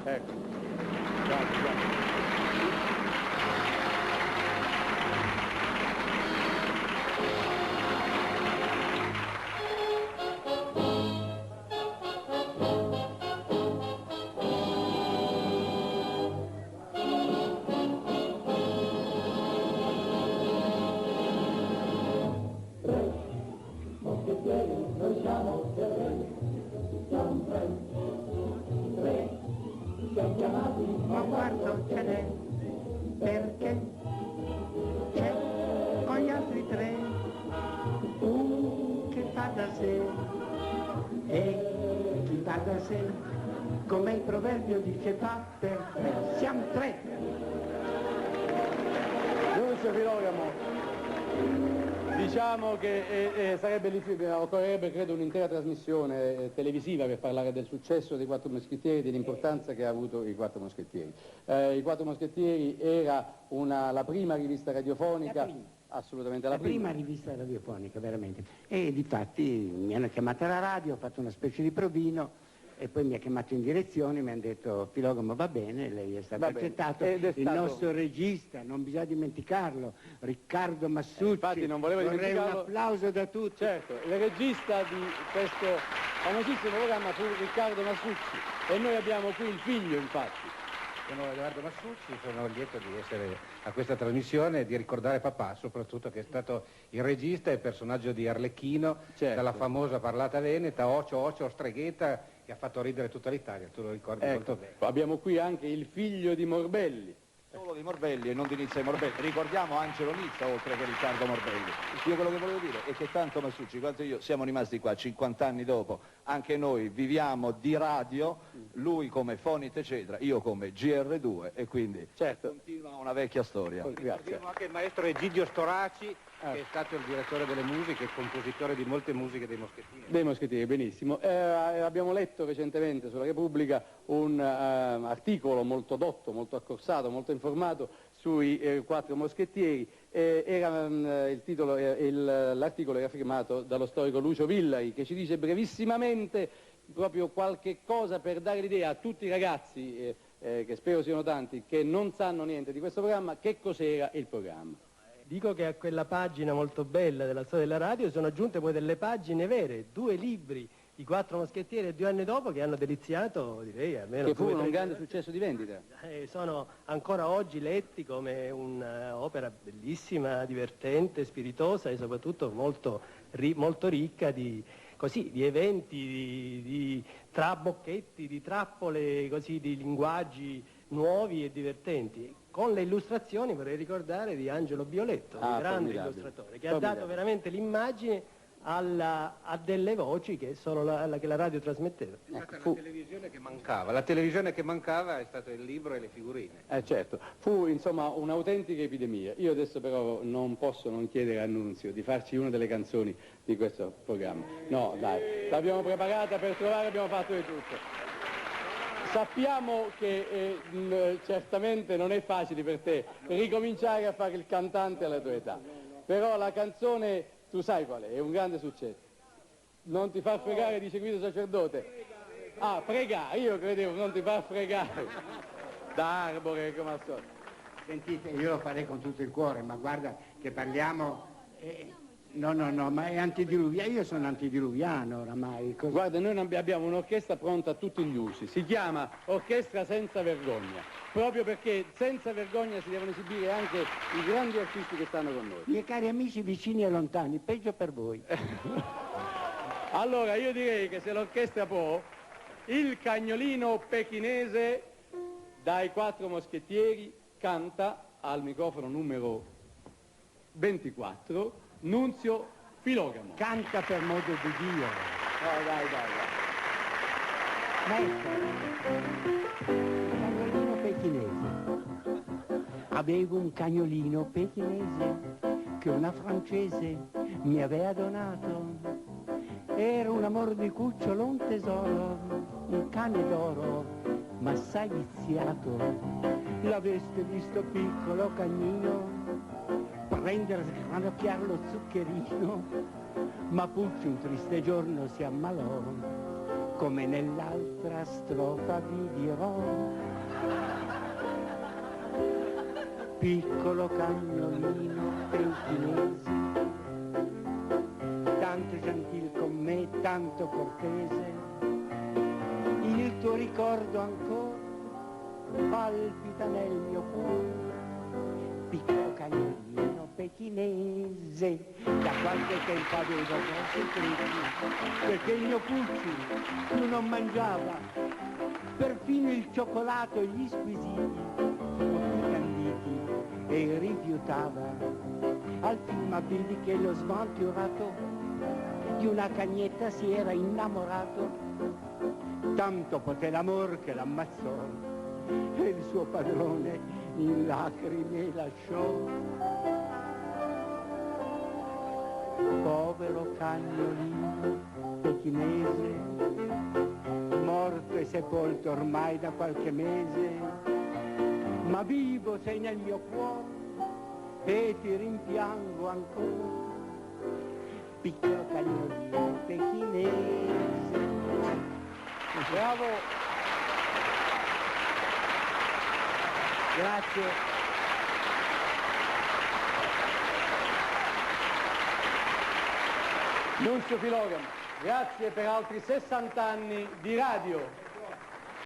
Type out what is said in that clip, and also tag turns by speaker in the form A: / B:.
A: Ecco. Ciao.
B: Ma guardo ce n'è, perché c'è con gli altri tre un che fa da sé, e chi fa da sé, come il proverbio dice, fa per tre, siamo tre.
A: Nunzio Filogamo, diciamo che occorrerebbe credo un'intera trasmissione televisiva per parlare del successo dei Quattro Moschettieri e dell'importanza che ha avuto i Quattro Moschettieri. I Quattro Moschettieri era la prima rivista radiofonica, assolutamente la prima
B: Rivista radiofonica, veramente. E difatti mi hanno chiamato alla radio, ho fatto una specie di provino e poi mi ha chiamato in direzione, mi hanno detto Filogamo va bene, lei è stato accettato, il nostro regista, non bisogna dimenticarlo, Riccardo Massucci,
A: infatti non volevo
B: vorrei
A: dimenticarlo.
B: un applauso da tutti.
A: Certo, il regista di questo famosissimo programma fu Riccardo Massucci e noi abbiamo qui il figlio, infatti.
C: Sono Edoardo Massucci, sono lieto di essere a questa trasmissione e di ricordare papà, soprattutto che è stato il regista e il personaggio di Arlecchino,
A: certo,
C: dalla famosa parlata veneta, Ocio, Streghetta, che ha fatto ridere tutta l'Italia, tu lo ricordi molto bene.
A: Abbiamo qui anche il figlio di Morbelli.
D: Solo di Morbelli e non di Nizza e Morbelli. Ricordiamo Angelo Nizza oltre che Riccardo Morbelli. Io quello che volevo dire è che tanto Massucci quanto io siamo rimasti qua 50 anni dopo, anche noi viviamo di radio, lui come Fonite eccetera, io come GR2 e quindi continua una vecchia storia.
C: Grazie. Anche il maestro Egidio Storaci, che è stato il direttore delle musiche, il compositore di molte musiche dei Moschettieri.
A: Dei Moschettieri, benissimo. Abbiamo letto recentemente sulla Repubblica un articolo molto dotto, molto accorsato, molto informato sui Quattro Moschettieri. L'articolo era firmato dallo storico Lucio Villari, che ci dice brevissimamente proprio qualche cosa per dare l'idea a tutti i ragazzi, che spero siano tanti, che non sanno niente di questo programma, che cos'era il programma.
E: Dico che a quella pagina molto bella della storia della radio sono aggiunte poi delle pagine vere, 2 libri, I Quattro Moschettieri e 2 anni dopo, che hanno deliziato, direi, almeno...
A: Che furono un grande successo di vendita.
E: Sono ancora oggi letti come un'opera bellissima, divertente, spiritosa e soprattutto molto ricca di eventi, di trabocchetti, di trappole, così, di linguaggi nuovi e divertenti. Con le illustrazioni, vorrei ricordare, di Angelo Bioletto, un grande illustratore, che ha dato veramente l'immagine a delle voci che solo che la radio trasmetteva.
C: La televisione che mancava. La televisione che mancava è stato il libro e le figurine.
A: Certo, fu insomma un'autentica epidemia. Io adesso però non posso non chiedere a Nunzio di farci una delle canzoni di questo programma. No, dai, l'abbiamo preparata per trovare, abbiamo fatto di tutto. Sappiamo che certamente non è facile per te ricominciare a fare il cantante alla tua età, però la canzone, tu sai qual è un grande successo. Non ti far fregare, dice Guido Sacerdote. Ah, fregare, io credevo non ti far fregare. Da Arbore, come al solito.
B: Sentite, io lo farei con tutto il cuore, ma guarda che parliamo... No, ma è antidiluviano, io sono antidiluviano oramai.
A: Guarda, noi abbiamo un'orchestra pronta a tutti gli usi, si chiama Orchestra Senza Vergogna, proprio perché senza vergogna si devono esibire anche i grandi artisti che stanno con noi.
B: Miei cari amici vicini e lontani, peggio per voi.
A: Allora, io direi che se l'orchestra può, il cagnolino pechinese dai Quattro Moschettieri canta al microfono numero 24, Nunzio Filogamo.
B: Canta per modo di Dio.
A: No, dai.
B: Cagnolino pechinese. Avevo un cagnolino pechinese che una francese mi aveva donato. Era un amor di cucciolo, un tesoro, un cane d'oro, ma assai viziato. L'aveste visto piccolo cagnino prendere, sgranocchiar lo zuccherino, ma Pucci un triste giorno si ammalò, come nell'altra strofa vi dirò. piccolo cagnolino pechinese, tanto gentil con me, tanto cortese, il tuo ricordo ancora palpita nel mio cuore, piccolo cagnolino pechinese. Da qualche tempo avevo grossi crisi, perché il mio Pucci più non mangiava, perfino il cioccolato e gli squisiti, occhi canditi, e rifiutava. Al film vidi che lo sventurato di una cagnetta si era innamorato, tanto poté l'amor che l'ammazzò e il suo padrone in lacrime lasciò. Povero cagnolino pechinese, morto e sepolto ormai da qualche mese, ma vivo sei nel mio cuore e ti rimpiango ancora, piccolo cagnolino pechinese.
A: Bravo!
B: Grazie.
A: Nunzio Filogamo, grazie per altri 60 anni di radio.